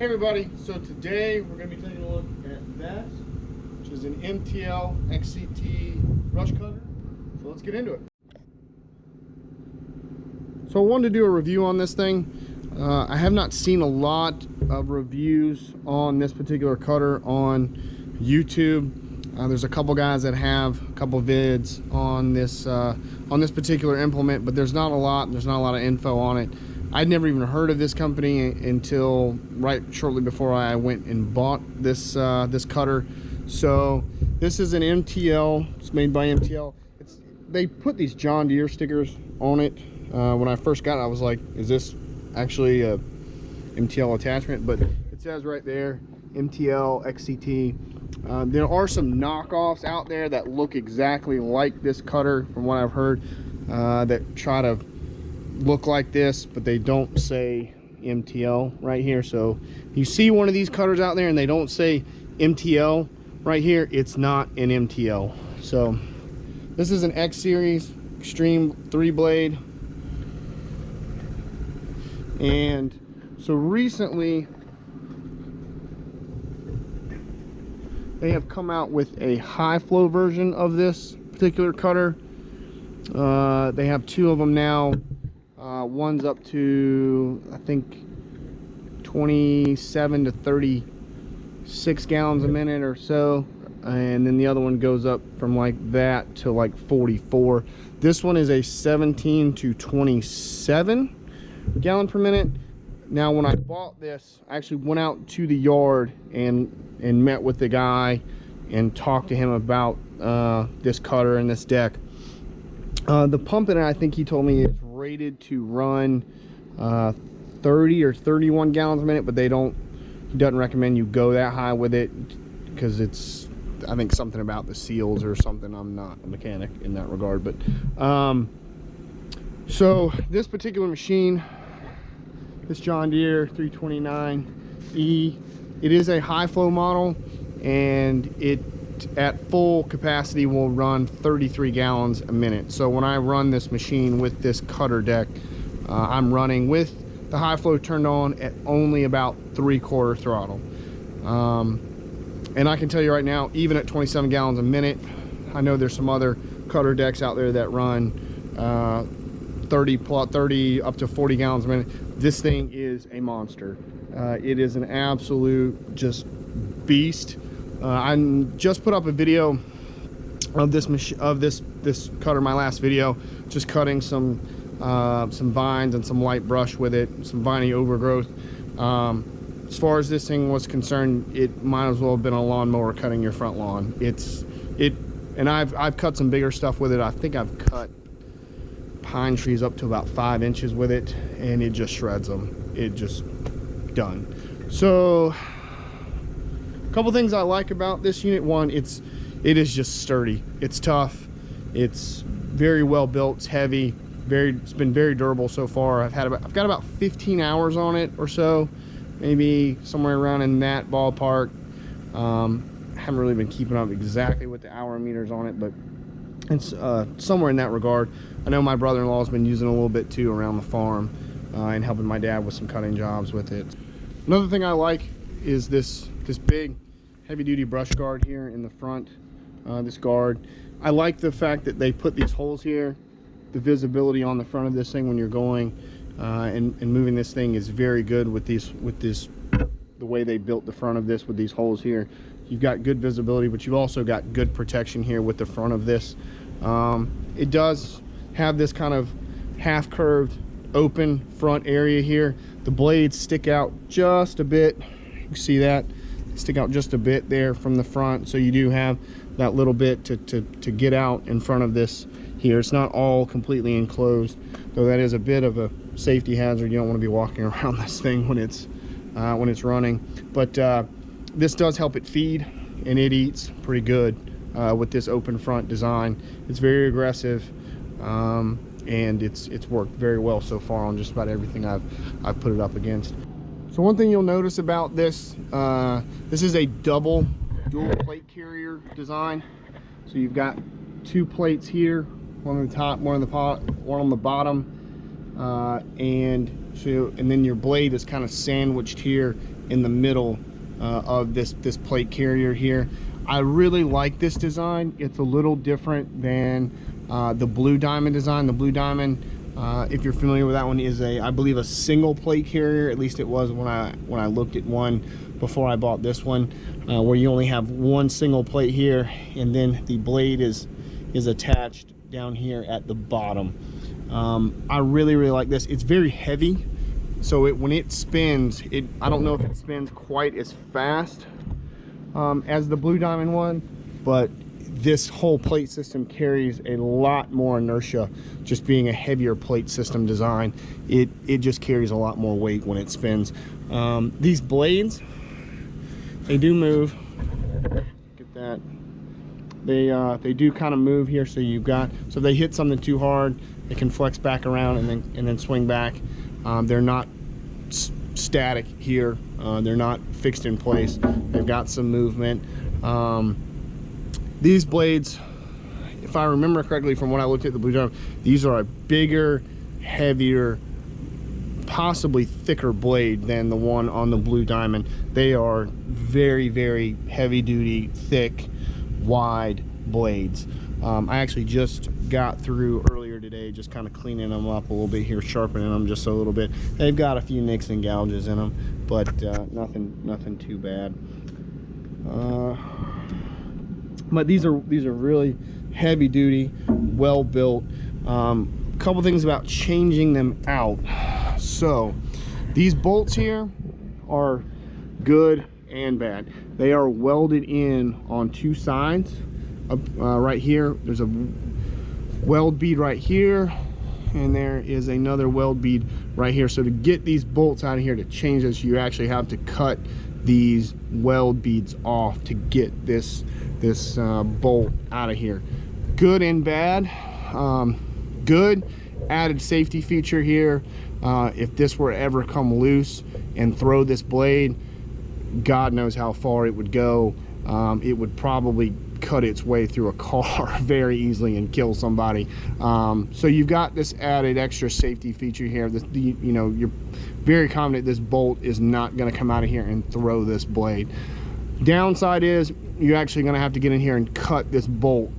Hey everybody, so today we're going to be taking a look at that, which is an MTL XCT brush cutter. So let's get into it. So I wanted to do a review on this thing. I have not seen a lot of reviews on this particular cutter on YouTube. There's a couple guys that have a couple vids on this particular implement, but there's not a lot of info on it. I'd never even heard of this company until shortly before I went and bought this this cutter. So this is an MTL. It's made by MTL. They put these John Deere stickers on it. When I first got it, I was like, is this actually a MTL attachment? But it says right there, MTL XCT. There are some knockoffs out there that look exactly like this cutter, from what I've heard, that try to look like this, but they don't say MTL right here. So if you see one of these cutters out there and they don't say MTL right here, it's not an MTL. So this is an X series extreme 3-blade, and so recently they have come out with a high flow version of this particular cutter. They have two of them now. One's up to, I think, 27 to 36 gallons a minute or so, and then the other one goes up from like that to like 44. This one is a 17 to 27 gallon per minute. Now when I bought this, I actually went out to the yard and met with the guy and talked to him about this cutter and this deck. The pump in it, I think he told me, is rated to run 30 or 31 gallons a minute, but he doesn't recommend you go that high with it because it's, I think, something about the seals or something. I'm not a mechanic in that regard, but so this particular machine, this John Deere 329E, it is a high flow model, and it at full capacity will run 33 gallons a minute. So when I run this machine with this cutter deck, I'm running with the high flow turned on at only about 3/4 throttle. And I can tell you right now, even at 27 gallons a minute, I know there's some other cutter decks out there that run 30 up to 40 gallons a minute. This thing is a monster. It is an absolute just beast. I just put up a video of this cutter, my last video, just cutting some vines and some light brush with it, some viney overgrowth. As far as this thing was concerned, it might as well have been a lawnmower cutting your front lawn. And I've cut some bigger stuff with it. I think I've cut pine trees up to about 5 inches with it, and it just shreds them. It just done. So a couple things I like about this unit. One, it is just sturdy. It's tough. It's very well built. It's heavy. It's been very durable so far. I've got about 15 hours on it or so, maybe somewhere around in that ballpark. Haven't really been keeping up exactly with the hour meters on it, but it's somewhere in that regard. I know my brother-in-law's been using it a little bit too around the farm, and helping my dad with some cutting jobs with it. Another thing I like is this big heavy-duty brush guard here in the front. This guard, I like the fact that they put these holes here. The visibility on the front of this thing when you're going and moving this thing is very good with the way they built the front of this with these holes here. You've got good visibility, but you've also got good protection here with the front of this. It does have this kind of half curved open front area here. The blades stick out just a bit. You can see that stick out just a bit there from the front, so you do have that little bit to get out in front of this here. It's not all completely enclosed, though that is a bit of a safety hazard. You don't want to be walking around this thing when it's running, but this does help it feed, and it eats pretty good with this open front design. It's very aggressive, and it's worked very well so far on just about everything I've put it up against. So one thing you'll notice about this, this is a dual plate carrier design. So you've got two plates here, one on the top, one on the bottom. and then your blade is kind of sandwiched here in the middle of this plate carrier here. I really like this design. It's a little different than the Blue Diamond design. The Blue Diamond, if you're familiar with that one, is I believe a single plate carrier. At least it was when I looked at one before I bought this one, where you only have one single plate here, and then the blade is attached down here at the bottom. I really like this. It's very heavy, so when it spins, I don't know if it spins quite as fast as the Blue Diamond one, but this whole plate system carries a lot more inertia. Just being a heavier plate system design, it just carries a lot more weight when it spins. These blades, they do move. Look at that. They do kind of move here, so so if they hit something too hard, it can flex back around and then swing back. They're not static here. They're not fixed in place. They've got some movement. These blades, if I remember correctly from when I looked at the Blue Diamond, these are a bigger, heavier, possibly thicker blade than the one on the Blue Diamond. They are very heavy duty, thick, wide blades. I actually just got through earlier today, just kind of cleaning them up a little bit here, sharpening them just a little bit. They've got a few nicks and gouges in them, but nothing too bad. But these are really heavy duty, well built. Couple things about changing them out. So these bolts here are good and bad. They are welded in on two sides. Right here, there's a weld bead right here, and there is another weld bead right here. So to get these bolts out of here, to change this, you actually have to cut these weld beads off to get this bolt out of here. Good and bad. Good, added safety feature here. If this were to ever come loose and throw this blade, God knows how far it would go. It would probably cut its way through a car very easily and kill somebody. So you've got this added extra safety feature here. You know, you're very confident this bolt is not going to come out of here and throw this blade. Downside is you're actually going to have to get in here and cut this bolt,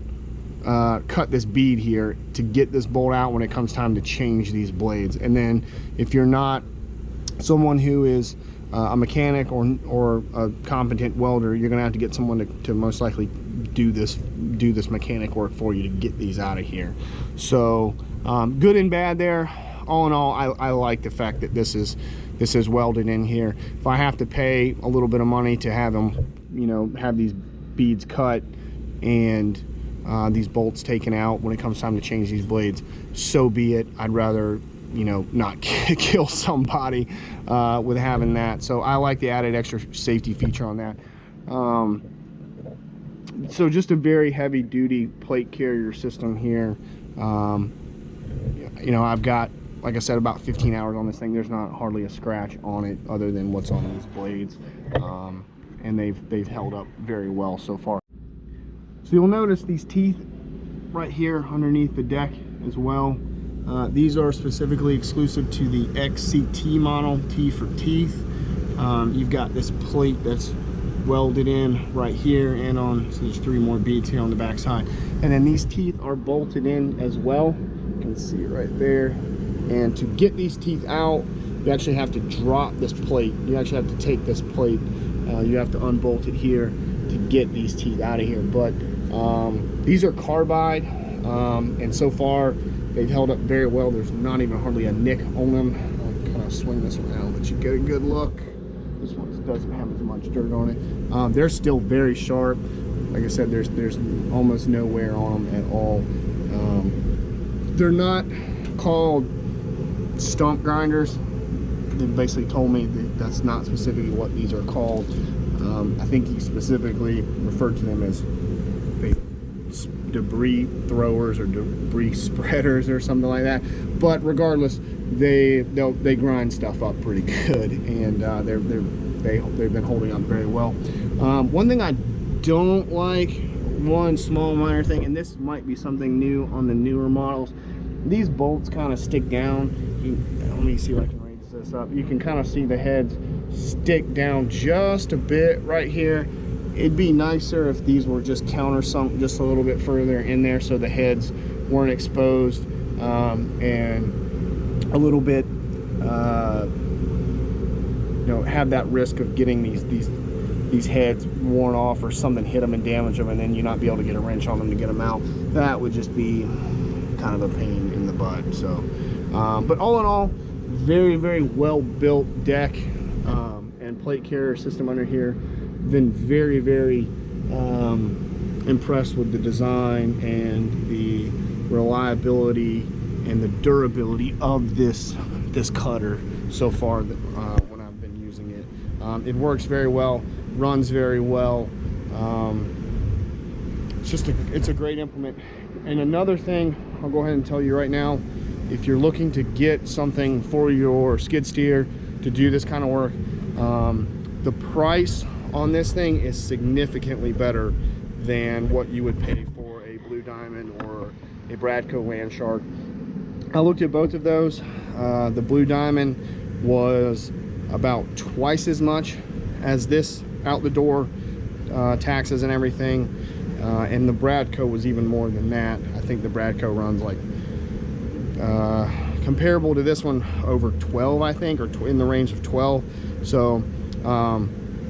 cut this bead here to get this bolt out when it comes time to change these blades. And then if you're not someone who is a mechanic or a competent welder, you're gonna have to get someone to most likely do this mechanic work for you to get these out of here. So good and bad there. All in all, I like the fact that this is welded in here. If I have to pay a little bit of money to have them, you know, have these beads cut and these bolts taken out when it comes time to change these blades, so be it. I'd rather, you know, not kill somebody with having that. So I like the added extra safety feature on that. So just a very heavy duty plate carrier system here. You know, I've got, like I said, about 15 hours on this thing. There's not hardly a scratch on it other than what's on these blades. And they've held up very well so far. So you'll notice these teeth right here underneath the deck as well. These are specifically exclusive to the XCT model, T for teeth. You've got this plate that's welded in right here and on, so there's 3 more beads here on the back side. And then these teeth are bolted in as well. You can see it right there. And to get these teeth out, you actually have to drop this plate. You actually have to take this plate. You have to unbolt it here to get these teeth out of here. But these are carbide, and so far they've held up very well. There's not even hardly a nick on them. I'll kind of swing this around, let you get a good look. This one doesn't have as much dirt on it. They're still very sharp. Like I said, there's almost no wear on them at all. They're not called stump grinders. They basically told me that that's not specifically what these are called. I think he specifically referred to them as debris throwers or debris spreaders or something like that. But regardless, they grind stuff up pretty good, and they've been holding up very well. One thing I don't like, one small minor thing, and this might be something new on the newer models, These bolts kind of stick down. Let me see if I can raise this up. You can kind of see the heads stick down just a bit right here. It'd be nicer if these were just countersunk just a little bit further in there so the heads weren't exposed, and a little bit, you know, have that risk of getting these heads worn off or something hit them and damage them, and then you not be able to get a wrench on them to get them out. That would just be kind of a pain in the butt. So, but all in all, very, very well built deck, and plate carrier system under here. Been very, very impressed with the design and the reliability and the durability of this cutter so far when I've been using it. It works very well, runs very well. It's a great implement. And another thing I'll go ahead and tell you right now, if you're looking to get something for your skid steer to do this kind of work, the price on this thing is significantly better than what you would pay for a Blue Diamond or a Bradco Landshark. I looked at both of those. The Blue Diamond was about twice as much as this out the door, taxes and everything, and the Bradco was even more than that. I think the Bradco runs like comparable to this one, over 12, I think, or in the range of 12. So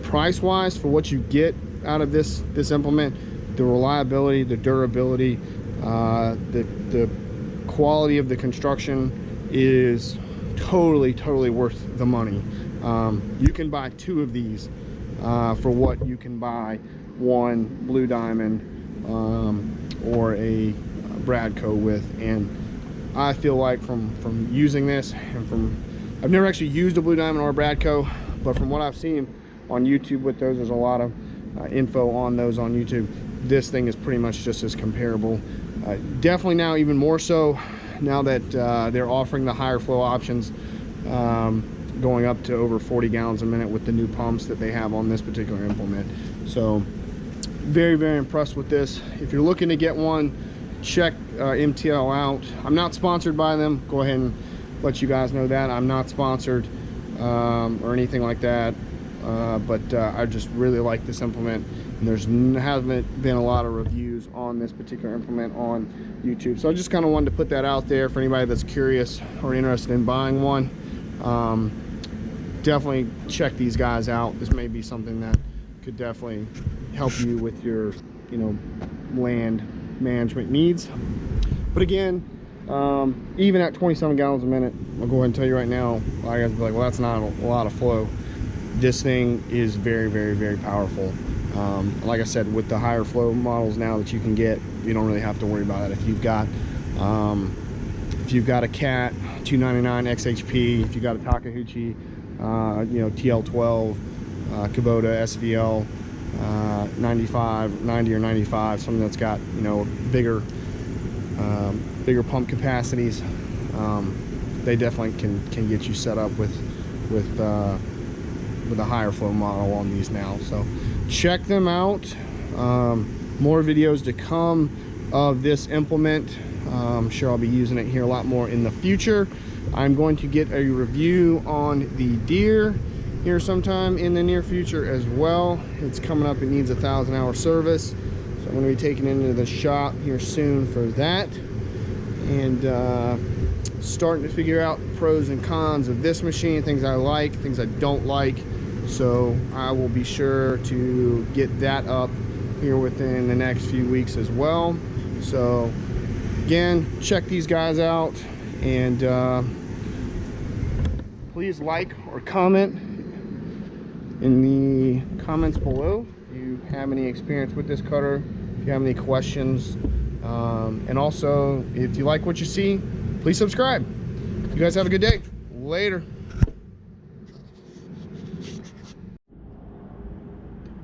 price wise, for what you get out of this implement, the reliability, the durability, the quality of the construction is totally worth the money. You can buy 2 of these for what you can buy one Blue Diamond or a Bradco with. And I feel like from using this, and I've never actually used a Blue Diamond or a Bradco, but from what I've seen on YouTube with those, there's a lot of info on those on YouTube. This thing is pretty much just as comparable. Definitely now even more so now that they're offering the higher flow options, going up to over 40 gallons a minute with the new pumps that they have on this particular implement. So very, very impressed with this. If you're looking to get one, check MTL out. I'm not sponsored by them. Go ahead and let you guys know that I'm not sponsored or anything like that, but I just really like this implement, and hasn't been a lot of reviews on this particular implement on YouTube. So I just kind of wanted to put that out there for anybody that's curious or interested in buying one. Definitely check these guys out. This may be something that could definitely help you with your, you know, land management needs. But again, even at 27 gallons a minute, I'll go ahead and tell you right now, a lot of guys will be like, well, that's not a lot of flow. This thing is very, very, very powerful. Like I said, with the higher flow models now that you can get, you don't really have to worry about it. If you've got a Cat 299 XHP, if you've got a Takeuchi, you know, TL12, Kubota SVL 90 or 95, something that's got, you know, bigger pump capacities, they definitely can get you set up with a higher flow model on these now. So check them out. More videos to come of this implement. I'm sure I'll be using it here a lot more in the future. I'm going to get a review on the Deer here sometime in the near future as well. It's coming up. It needs a 1,000-hour service, so I'm going to be taking it into the shop here soon for that, and starting to figure out pros and cons of this machine, things I like, things I don't like. So I will be sure to get that up here within the next few weeks as well. So again, check these guys out, and please like or comment in the comments below if you have any experience with this cutter, if you have any questions, and also if you like what you see, please subscribe. You guys have a good day. Later.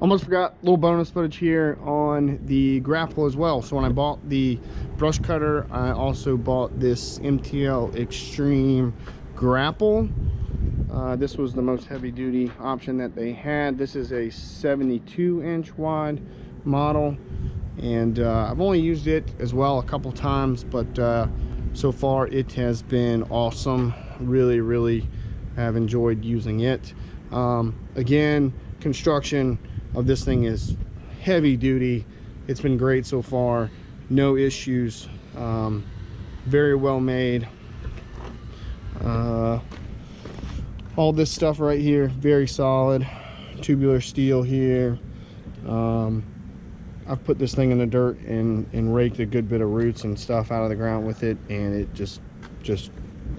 Almost forgot, little bonus footage here on the grapple as well. So when I bought the brush cutter, I also bought this MTL Extreme grapple. This was the most heavy duty option that they had. This is a 72-inch wide model, and I've only used it as well a couple times, but so far it has been awesome. Really have enjoyed using it. Again, construction of this thing is heavy duty. It's been great so far, no issues. Very well made. All this stuff right here, very solid. Tubular steel here. I've put this thing in the dirt and raked a good bit of roots and stuff out of the ground with it, and it just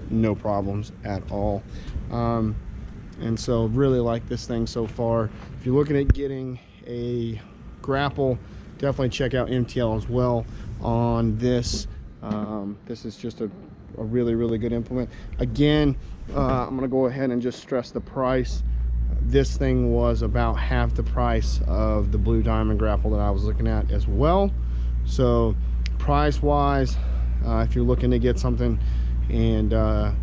no problems at all. And so really like this thing so far. If you're looking at getting a grapple, definitely check out MTL as well on this. This is just a really good implement. Again, I'm gonna go ahead and just stress the price. This thing was about half the price of the Blue Diamond grapple that I was looking at as well. So price wise, if you're looking to get something and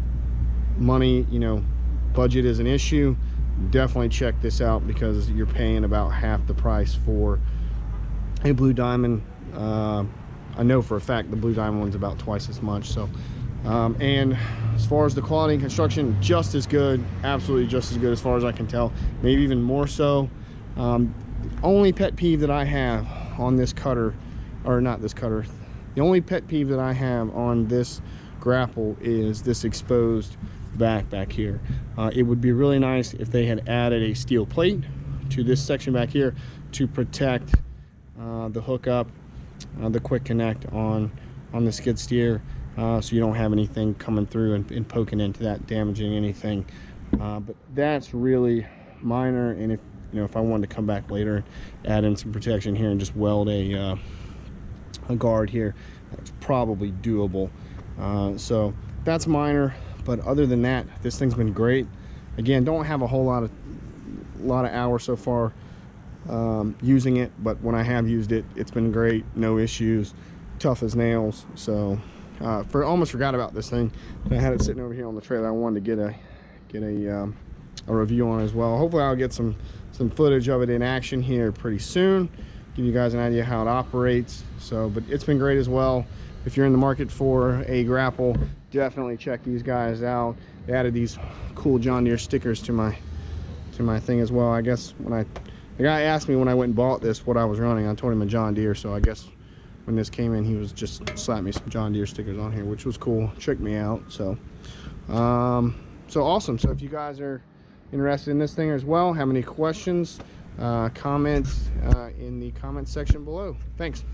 money, you know, budget is an issue, definitely check this out, because you're paying about half the price for a Blue Diamond. I know for a fact the Blue Diamond one's about twice as much. So and as far as the quality and construction, just as good, absolutely just as good as far as I can tell, maybe even more so. The only pet peeve that I have on this cutter, or not this cutter, the only pet peeve that I have on this grapple is this exposed back here. It would be really nice if they had added a steel plate to this section back here to protect the hookup, the quick connect on the skid steer, so you don't have anything coming through and poking into that, damaging anything. But that's really minor, and if you know, if I wanted to come back later, add in some protection here and just weld a guard here, that's probably doable. So that's minor, but other than that, this thing's been great. Again, don't have a whole lot of hours so far using it, but when I have used it, it's been great, no issues, tough as nails. So almost forgot about this thing. I had it sitting over here on the trailer. I wanted to get a review on it as well. Hopefully I'll get some footage of it in action here pretty soon, give you guys an idea how it operates. So, but it's been great as well. If you're in the market for a grapple, definitely check these guys out. They added these cool John Deere stickers to my thing as well. I guess when the guy asked me when I went and bought this what I was running, I told him a John Deere, so I guess when this came in, he was just slapped me some John Deere stickers on here, which was cool. Checked me out. So so awesome. So if you guys are interested in this thing as well, have any questions, comments in the comment section below. Thanks.